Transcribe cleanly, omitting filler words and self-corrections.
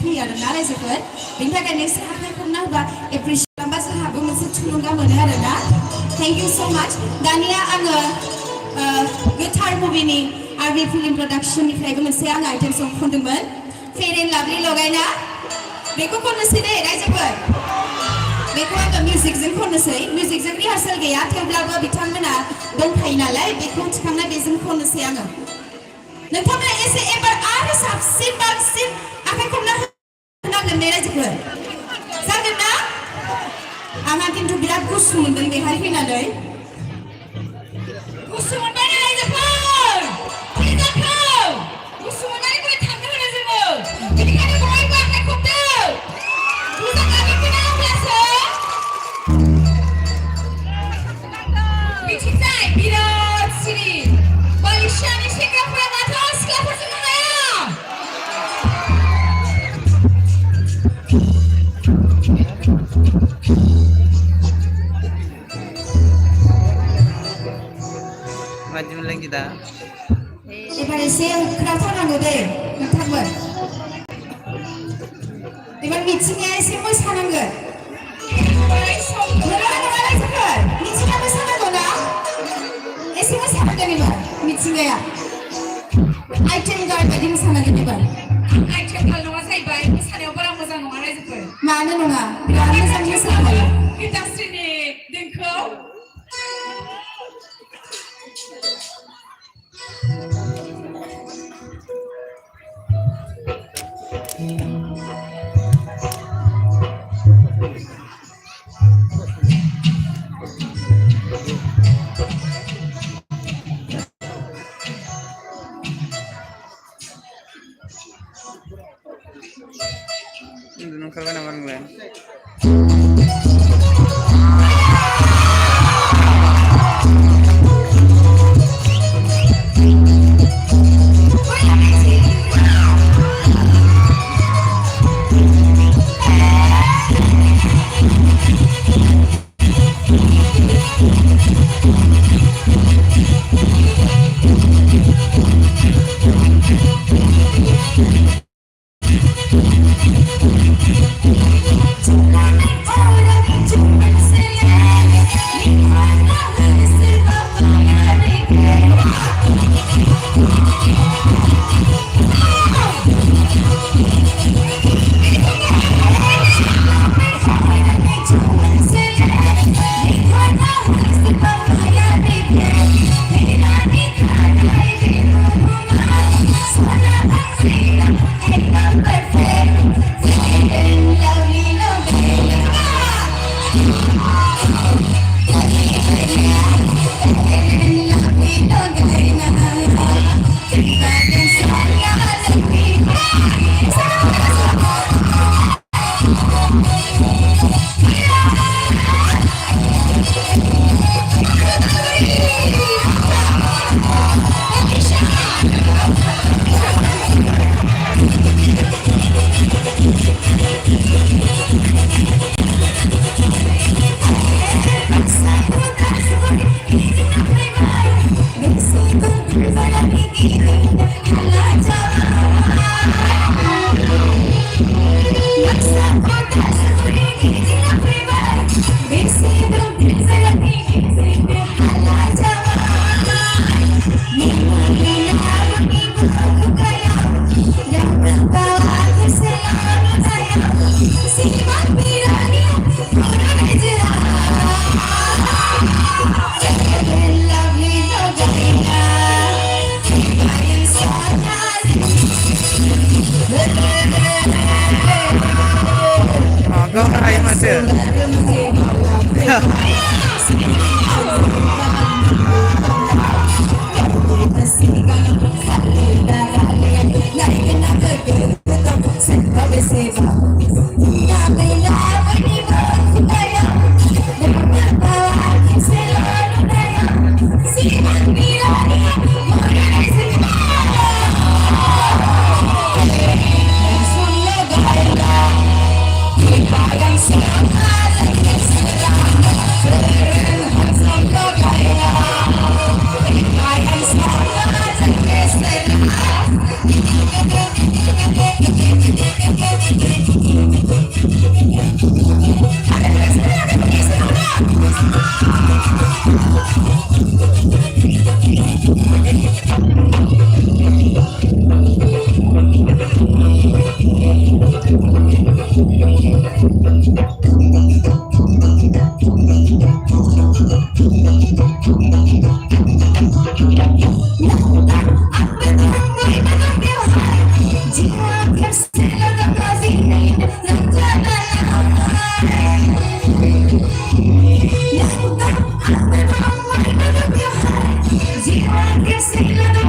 फैयो आरोना रायजोफोर बेनि थाखाय नोंसोर आखाइखौना होबा एप्रिसियेट खालामबा जोंहाबो मोनसे थुलुंगा मोनो आरोना थेंक इउ स' माच दानिया आङो गोथार मुभिनि आरबि फिल्म प्रडाक्सननिफ्रायबो मोनसे आं आइटेम सं खनदोंमोन फेर एन्ड लाभलि लगायना बेखौ खननोसै दे रायजोफोर बेखौ आङो मिउजिकजों खननोसै मिउजिकजों रिहार्सेल गैया थेवब्लाबो बिथांमोना दंखायो नालाय बेखौ थिखांना बेजों खननोसै आङो नोंथांमोना एसे एबार आरो साबसिन बांसिन आखाइ खबना होनांगोन दे रायजोफोर जागोन ना आंहा खिन्थु बिराद गुसु मोनदों बेहाय फैनानै गुसु मोनबाय ना रायजोफोर फैजाखौ गुसु मोननानै बोरै थांनो होनो जोङो बेनिखायनो बयबो आखाइ खबदो मोजां आखाइ फैना होब्लासो मिथिजाय बिराद सिरि बालिसियानि सेंग्राफोरा माथो सिख्लाफोरजों हाया Maju lagi kita. Ebar एसे खोनासंनांगौ दे नोंथांमोन एबार मिथिंगाया एसे मोसानांगोन नङा रायजोफोर मिथिंगा मोसानांगौ ना एसे मोसानांगोन एबार मिथिंगाया आइटेम गार्ड बायदि मोसानांगोन एबार आइटेम गार्ड नङा जाहैबाय मोसानायाव बारा मोजां नङा रायजोफोर मानो नङा बिराद मोजां मोसाखायो गीताश्रीनि देंखोआव Dulu kerana apa gue? Zero,